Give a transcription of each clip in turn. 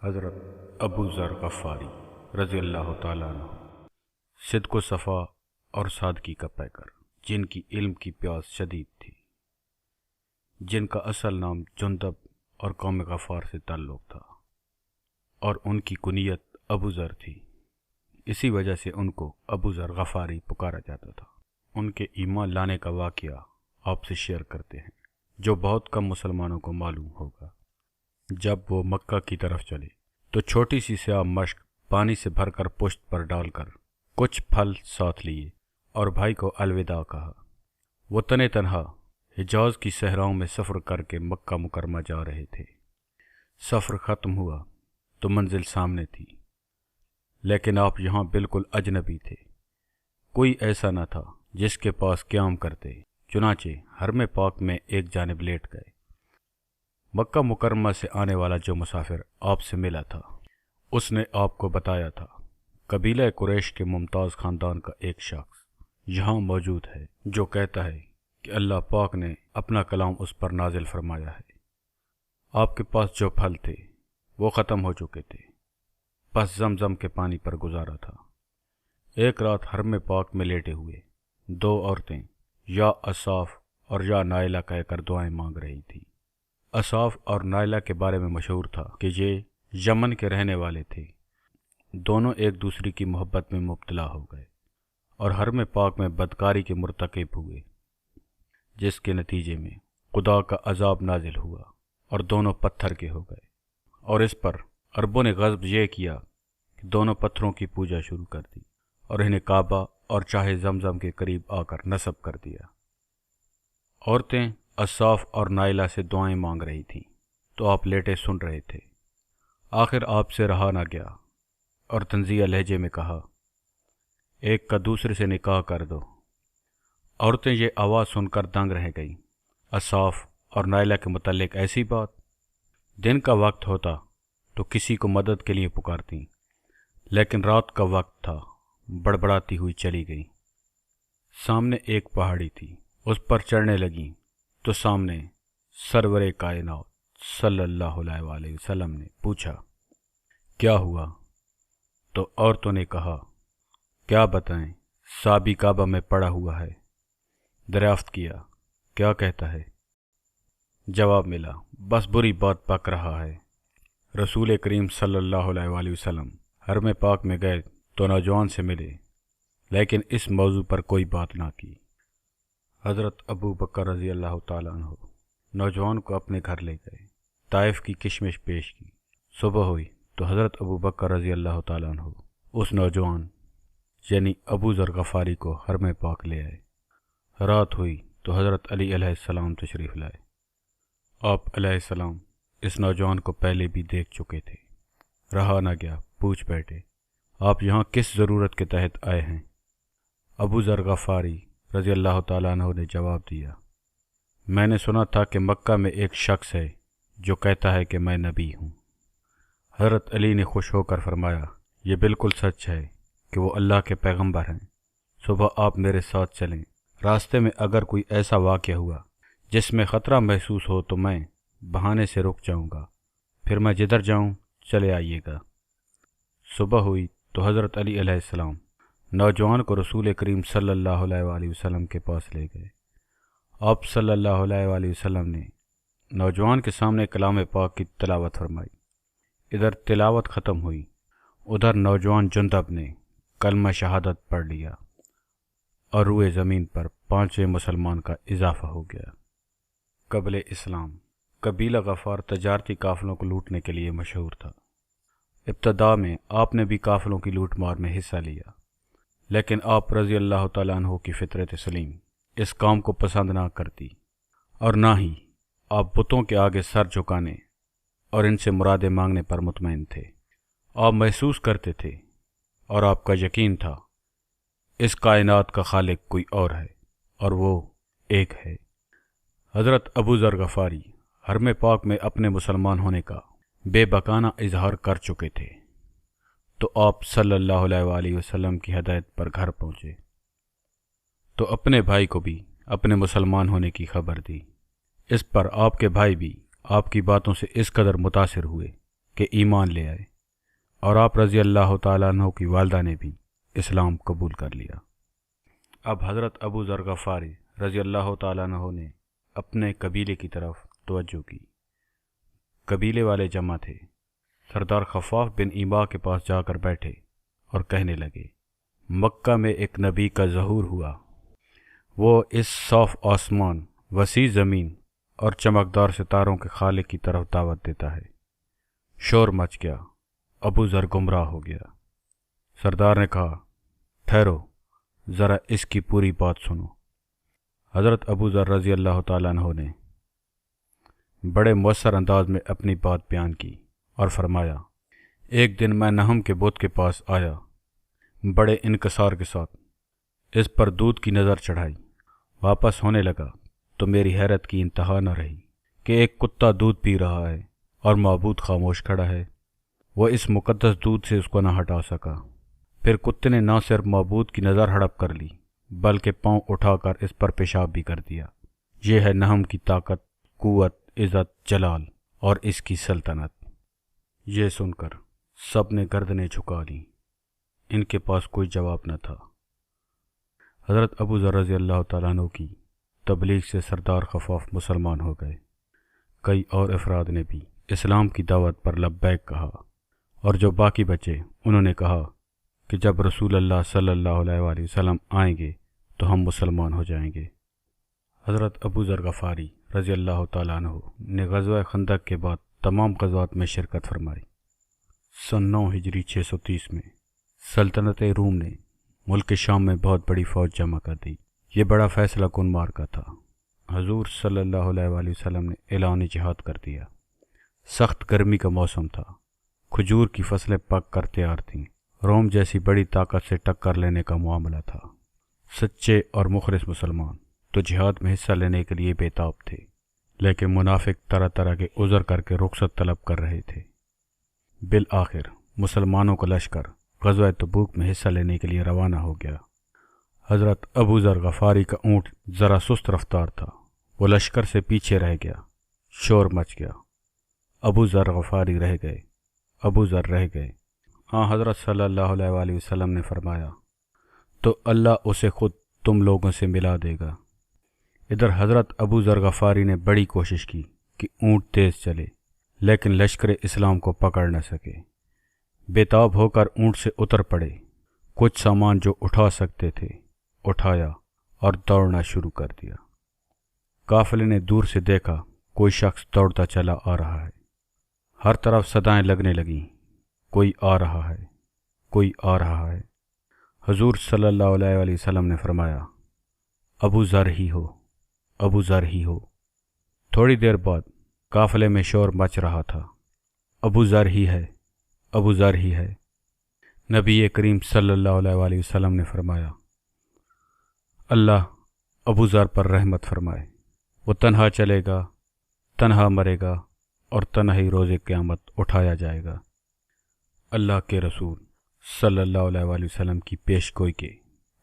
حضرت ابو ذر غفاری رضی اللہ تعالیٰ عنہ، صدق و صفا اور سادگی کا پیکر، جن کی علم کی پیاس شدید تھی، جن کا اصل نام جندب اور قوم غفار سے تعلق تھا اور ان کی کنیت ابو ذر تھی۔ اسی وجہ سے ان کو ابو ذر غفاری پکارا جاتا تھا۔ ان کے ایمان لانے کا واقعہ آپ سے شیئر کرتے ہیں، جو بہت کم مسلمانوں کو معلوم ہوگا۔ جب وہ مکہ کی طرف چلے تو چھوٹی سی سیاہ مشک پانی سے بھر کر پشت پر ڈال کر کچھ پھل ساتھ لیے اور بھائی کو الوداع کہا۔ وہ تنے تنہا حجاز کی صحراؤں میں سفر کر کے مکہ مکرمہ جا رہے تھے۔ سفر ختم ہوا تو منزل سامنے تھی، لیکن آپ یہاں بالکل اجنبی تھے۔ کوئی ایسا نہ تھا جس کے پاس قیام کرتے، چنانچہ حرم پاک میں ایک جانب لیٹ گئے۔ مکہ مکرمہ سے آنے والا جو مسافر آپ سے ملا تھا، اس نے آپ کو بتایا تھا قبیلہ قریش کے ممتاز خاندان کا ایک شخص یہاں موجود ہے، جو کہتا ہے کہ اللہ پاک نے اپنا کلام اس پر نازل فرمایا ہے۔ آپ کے پاس جو پھل تھے وہ ختم ہو چکے تھے، بس زمزم کے پانی پر گزارا تھا۔ ایک رات حرم پاک میں لیٹے ہوئے دو عورتیں یا اصاف اور یا نائلہ کہہ کر دعائیں مانگ رہی تھیں۔ اصاف اور نائلہ کے بارے میں مشہور تھا کہ یہ یمن کے رہنے والے تھے۔ دونوں ایک دوسری کی محبت میں مبتلا ہو گئے اور حرم پاک میں بدکاری کے مرتکب ہوئے، جس کے نتیجے میں خدا کا عذاب نازل ہوا اور دونوں پتھر کے ہو گئے۔ اور اس پر عربوں نے غضب یہ کیا کہ دونوں پتھروں کی پوجا شروع کر دی اور انہیں کعبہ اور چاہے زمزم کے قریب آ کر نصب کر دیا۔ عورتیں اصاف اور نائلہ سے دعائیں مانگ رہی تھیں تو آپ لیٹے سن رہے تھے۔ آخر آپ سے رہا نہ گیا اور طنزیہ لہجے میں کہا، ایک کا دوسرے سے نکاح کر دو۔ عورتیں یہ آواز سن کر دنگ رہ گئیں۔ اصاف اور نائلہ کے متعلق ایسی بات؟ دن کا وقت ہوتا تو کسی کو مدد کے لیے پکارتیں، لیکن رات کا وقت تھا، بڑبڑاتی ہوئی چلی گئیں۔ سامنے ایک پہاڑی تھی، اس پر چڑھنے لگیں تو سامنے سرور کائنات صلی اللہ علیہ وآلہ وسلم نے پوچھا، کیا ہوا؟ تو عورتوں نے کہا، کیا بتائیں، صابی کعبہ میں پڑا ہوا ہے۔ دریافت کیا، کیا کہتا ہے؟ جواب ملا، بس بری بات پک رہا ہے۔ رسول کریم صلی اللہ علیہ وآلہ وسلم حرم پاک میں گئے تو نوجوان سے ملے، لیکن اس موضوع پر کوئی بات نہ کی۔ حضرت ابو بکر رضی اللہ تعالیٰ عنہ نوجوان کو اپنے گھر لے گئے، طائف کی کشمش پیش کی۔ صبح ہوئی تو حضرت ابو بکر رضی اللہ تعالیٰ عنہ اس نوجوان یعنی ابو ذر غفاری کو حرم پاک لے آئے۔ رات ہوئی تو حضرت علی علیہ السلام تشریف لائے۔ آپ علیہ السلام اس نوجوان کو پہلے بھی دیکھ چکے تھے۔ رہا نہ گیا، پوچھ بیٹھے، آپ یہاں کس ضرورت کے تحت آئے ہیں؟ ابو ذر غفاری رضی اللہ تعالیٰ عنہ نے جواب دیا، میں نے سنا تھا کہ مکہ میں ایک شخص ہے جو کہتا ہے کہ میں نبی ہوں۔ حضرت علی نے خوش ہو کر فرمایا، یہ بالکل سچ ہے کہ وہ اللہ کے پیغمبر ہیں۔ صبح آپ میرے ساتھ چلیں، راستے میں اگر کوئی ایسا واقعہ ہوا جس میں خطرہ محسوس ہو تو میں بہانے سے رک جاؤں گا، پھر میں جدھر جاؤں چلے آئیے گا۔ صبح ہوئی تو حضرت علی علیہ السلام نوجوان کو رسول کریم صلی اللہ علیہ وآلہ وسلم کے پاس لے گئے۔ آپ صلی اللہ علیہ وآلہ وسلم نے نوجوان کے سامنے کلام پاک کی تلاوت فرمائی۔ ادھر تلاوت ختم ہوئی، ادھر نوجوان جندب نے کلمہ شہادت پڑھ لیا اور روئے زمین پر 5ویں مسلمان کا اضافہ ہو گیا۔ قبل اسلام قبیلہ غفار تجارتی قافلوں کو لوٹنے کے لیے مشہور تھا۔ ابتدا میں آپ نے بھی قافلوں کی لوٹ مار میں حصہ لیا، لیکن آپ رضی اللہ تعالیٰ عنہ کی فطرت سلیم اس کام کو پسند نہ کرتی، اور نہ ہی آپ بتوں کے آگے سر جھکانے اور ان سے مرادیں مانگنے پر مطمئن تھے۔ آپ محسوس کرتے تھے اور آپ کا یقین تھا اس کائنات کا خالق کوئی اور ہے، اور وہ ایک ہے۔ حضرت ابو ذر غفاری حرم پاک میں اپنے مسلمان ہونے کا بے بکانہ اظہار کر چکے تھے، تو آپ صلی اللہ علیہ وآلہ وسلم کی ہدایت پر گھر پہنچے تو اپنے بھائی کو بھی اپنے مسلمان ہونے کی خبر دی۔ اس پر آپ کے بھائی بھی آپ کی باتوں سے اس قدر متاثر ہوئے کہ ایمان لے آئے، اور آپ رضی اللہ تعالیٰ عنہ کی والدہ نے بھی اسلام قبول کر لیا۔ اب حضرت ابو ذر غفاری رضی اللہ تعالیٰ عنہ نے اپنے قبیلے کی طرف توجہ کی۔ قبیلے والے جمع تھے۔ سردار خفاف بن ایما کے پاس جا کر بیٹھے اور کہنے لگے، مکہ میں ایک نبی کا ظہور ہوا، وہ اس صاف آسمان، وسیع زمین اور چمکدار ستاروں کے خالق کی طرف دعوت دیتا ہے۔ شور مچ گیا، ابو ذر گمراہ ہو گیا۔ سردار نے کہا، ٹھہرو، ذرا اس کی پوری بات سنو۔ حضرت ابو ذر رضی اللہ تعالیٰ عنہ نے بڑے مؤثر انداز میں اپنی بات بیان کی اور فرمایا، ایک دن میں نہم کے بت کے پاس آیا، بڑے انکسار کے ساتھ اس پر دودھ کی نظر چڑھائی۔ واپس ہونے لگا تو میری حیرت کی انتہا نہ رہی کہ ایک کتا دودھ پی رہا ہے اور معبود خاموش کھڑا ہے۔ وہ اس مقدس دودھ سے اس کو نہ ہٹا سکا۔ پھر کتے نے نہ صرف معبود کی نظر ہڑپ کر لی بلکہ پاؤں اٹھا کر اس پر پیشاب بھی کر دیا۔ یہ ہے نہم کی طاقت، قوت، عزت، جلال اور اس کی سلطنت۔ یہ سن کر سب نے گردنیں جھکا لیں، ان کے پاس کوئی جواب نہ تھا۔ حضرت ابو ذر رضی اللہ تعالیٰ عنہ کی تبلیغ سے سردار خفاف مسلمان ہو گئے۔ کئی اور افراد نے بھی اسلام کی دعوت پر لبیک کہا، اور جو باقی بچے انہوں نے کہا کہ جب رسول اللہ صلی اللہ علیہ وآلہ وسلم آئیں گے تو ہم مسلمان ہو جائیں گے۔ حضرت ابو ذر غفاری رضی اللہ تعالیٰ عنہ نے غزوہ خندق کے بعد تمام غزوات میں شرکت فرمائی۔ سن 9 ہجری 630 میں سلطنت روم نے ملک شام میں بہت بڑی فوج جمع کر دی۔ یہ بڑا فیصلہ کن معرکہ تھا۔ حضور صلی اللہ علیہ وآلہ وسلم نے اعلان جہاد کر دیا۔ سخت گرمی کا موسم تھا، کھجور کی فصلیں پک کر تیار تھیں۔ روم جیسی بڑی طاقت سے ٹکر لینے کا معاملہ تھا۔ سچے اور مخلص مسلمان تو جہاد میں حصہ لینے کے لیے بے تاب تھے، لیکن منافق طرح طرح کے عذر کر کے رخصت طلب کر رہے تھے۔ بالآخر مسلمانوں کا لشکر غزوہ تبوک میں حصہ لینے کے لیے روانہ ہو گیا۔ حضرت ابو ذر غفاری کا اونٹ ذرا سست رفتار تھا، وہ لشکر سے پیچھے رہ گیا۔ شور مچ گیا، ابو ذر غفاری رہ گئے، ابو ذر رہ گئے۔ ہاں، حضرت صلی اللہ علیہ وآلہ وسلم نے فرمایا، تو اللہ اسے خود تم لوگوں سے ملا دے گا۔ ادھر حضرت ابو ذر غفاری نے بڑی کوشش کی کہ اونٹ تیز چلے، لیکن لشکر اسلام کو پکڑ نہ سکے۔ بےتاب ہو کر اونٹ سے اتر پڑے، کچھ سامان جو اٹھا سکتے تھے اٹھایا اور دوڑنا شروع کر دیا۔ قافلے نے دور سے دیکھا کوئی شخص دوڑتا چلا آ رہا ہے۔ ہر طرف صدائیں لگنے لگیں، کوئی آ رہا ہے، کوئی آ رہا ہے۔ حضور صلی اللہ علیہ وآلہ وسلم نے فرمایا، ابو ذر ہی ہو، ابو ذر ہی ہو۔ تھوڑی دیر بعد قافلے میں شور مچ رہا تھا، ابو ذر ہی ہے، ابو ذر ہی ہے۔ نبی کریم صلی اللہ علیہ وآلہ وسلم نے فرمایا، اللہ ابو ذر پر رحمت فرمائے، وہ تنہا چلے گا، تنہا مرے گا اور تنہا ہی روز قیامت اٹھایا جائے گا۔ اللہ کے رسول صلی اللہ علیہ وآلہ وسلم کی پیش گوئی کے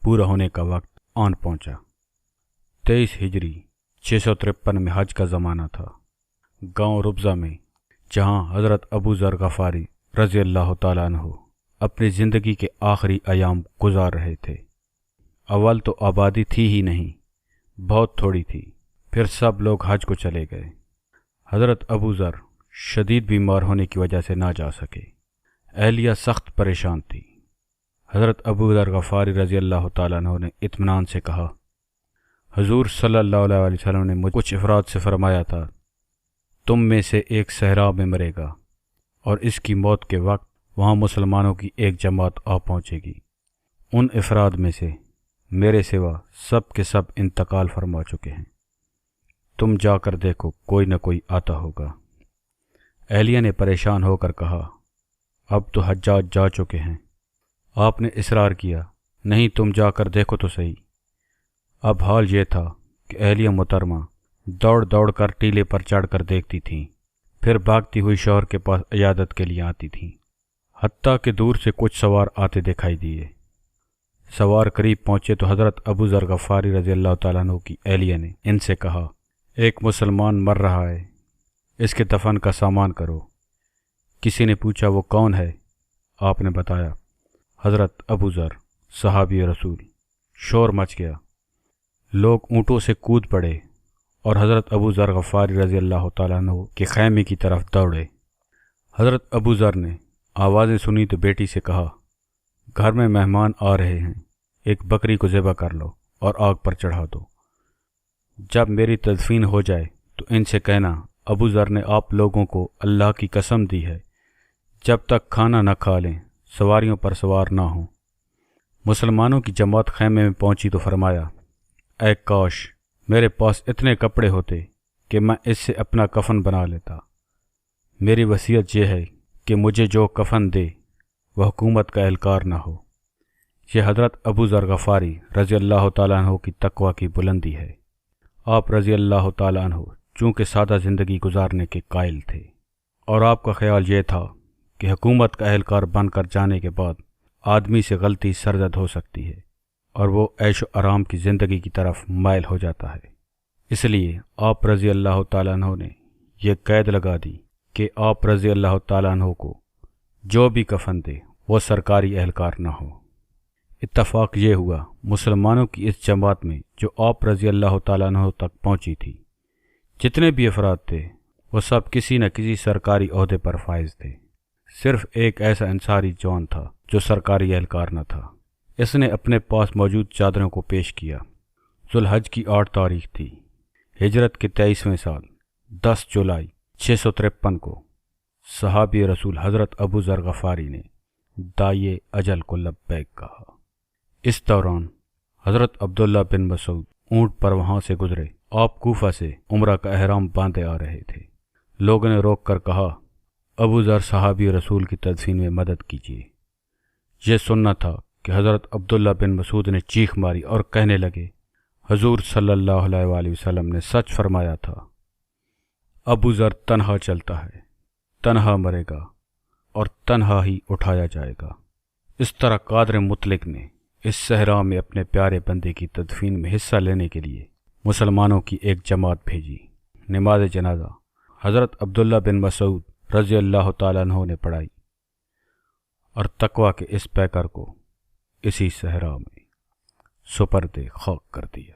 پورا ہونے کا وقت آن پہنچا۔ 23 ہجری 653 میں حج کا زمانہ تھا۔ گاؤں ربضہ میں جہاں حضرت ابو ذر غفاری رضی اللہ تعالیٰ عنہ اپنی زندگی کے آخری ایام گزار رہے تھے۔ اول تو آبادی تھی ہی نہیں، بہت تھوڑی تھی، پھر سب لوگ حج کو چلے گئے۔ حضرت ابو ذر شدید بیمار ہونے کی وجہ سے نہ جا سکے۔ اہلیہ سخت پریشان تھی۔ حضرت ابو ذر غفاری رضی اللہ تعالیٰ عنہ نے اطمینان سے کہا، حضور صلی اللہ علیہ وآلہ وسلم نے مجھ کچھ افراد سے فرمایا تھا، تم میں سے ایک صحرا میں مرے گا اور اس کی موت کے وقت وہاں مسلمانوں کی ایک جماعت آ پہنچے گی۔ ان افراد میں سے میرے سوا سب کے سب انتقال فرما چکے ہیں، تم جا کر دیکھو کوئی نہ کوئی آتا ہوگا۔ اہلیہ نے پریشان ہو کر کہا، اب تو حجاج جا چکے ہیں۔ آپ نے اصرار کیا، نہیں تم جا کر دیکھو تو صحیح۔ اب حال یہ تھا کہ اہلیہ محترمہ دوڑ دوڑ کر ٹیلے پر چڑھ کر دیکھتی تھیں، پھر بھاگتی ہوئی شوہر کے پاس عیادت کے لیے آتی تھیں، حتیٰ کہ دور سے کچھ سوار آتے دکھائی دیے۔ سوار قریب پہنچے تو حضرت ابو ذر غفاری رضی اللہ تعالیٰ عنہ کی اہلیہ نے ان سے کہا، ایک مسلمان مر رہا ہے، اس کے دفن کا سامان کرو۔ کسی نے پوچھا وہ کون ہے؟ آپ نے بتایا حضرت ابو ذر صحابی رسول۔ شور مچ گیا، لوگ اونٹوں سے کود پڑے اور حضرت ابو ذر غفاری رضی اللہ تعالیٰ عنہ کے خیمے کی طرف دوڑے۔ حضرت ابو ذر نے آوازیں سنی تو بیٹی سے کہا، گھر میں مہمان آ رہے ہیں، ایک بکری کو ذبح کر لو اور آگ پر چڑھا دو۔ جب میری تدفین ہو جائے تو ان سے کہنا ابو ذر نے آپ لوگوں کو اللہ کی قسم دی ہے جب تک کھانا نہ کھا لیں سواریوں پر سوار نہ ہوں۔ مسلمانوں کی جماعت خیمے میں پہنچی تو فرمایا، اے کاش میرے پاس اتنے کپڑے ہوتے کہ میں اس سے اپنا کفن بنا لیتا۔ میری وصیت یہ ہے کہ مجھے جو کفن دے وہ حکومت کا اہلکار نہ ہو۔ یہ حضرت ابو ذر غفاری رضی اللہ تعالیٰ عنہ کی تقوی کی بلندی ہے۔ آپ رضی اللہ تعالیٰ عنہ چونکہ سادہ زندگی گزارنے کے قائل تھے اور آپ کا خیال یہ تھا کہ حکومت کا اہلکار بن کر جانے کے بعد آدمی سے غلطی سرزد ہو سکتی ہے اور وہ عیش و آرام کی زندگی کی طرف مائل ہو جاتا ہے، اس لیے آپ رضی اللہ تعالیٰ عنہ نے یہ قید لگا دی کہ آپ رضی اللہ تعالیٰ عنہ کو جو بھی کفن دے وہ سرکاری اہلکار نہ ہو۔ اتفاق یہ ہوا مسلمانوں کی اس جماعت میں جو آپ رضی اللہ تعالیٰ عنہ تک پہنچی تھی، جتنے بھی افراد تھے وہ سب کسی نہ کسی سرکاری عہدے پر فائز تھے۔ صرف ایک ایسا انصاری جوان تھا جو سرکاری اہلکار نہ تھا۔ اس نے اپنے پاس موجود چادروں کو پیش کیا۔ ذوالحج کی 8 تاریخ تھی، ہجرت کے 23ویں سال، 10 جولائی 653 کو صحابی رسول حضرت ابو ذر غفاری نے داعی اجل کو لبیک کہا۔ اس دوران حضرت عبداللہ بن مسعود اونٹ پر وہاں سے گزرے۔ آپ کوفہ سے عمرہ کا احرام باندھے آ رہے تھے۔ لوگوں نے روک کر کہا، ابو ذر صحابی رسول کی تدفین میں مدد کیجیے۔ یہ سننا تھا کہ حضرت عبداللہ بن مسعود نے چیخ ماری اور کہنے لگے، حضور صلی اللہ علیہ وآلہ وسلم نے سچ فرمایا تھا، ابو ذر تنہا چلتا ہے، تنہا مرے گا اور تنہا ہی اٹھایا جائے گا۔ اس طرح قادر مطلق نے اس صحرا میں اپنے پیارے بندے کی تدفین میں حصہ لینے کے لیے مسلمانوں کی ایک جماعت بھیجی۔ نماز جنازہ حضرت عبداللہ بن مسعود رضی اللہ تعالیٰ عنہ نے پڑھائی اور تقوی کے اس پیکر کو اسی صحرا میں سپرد خاک کر دیا۔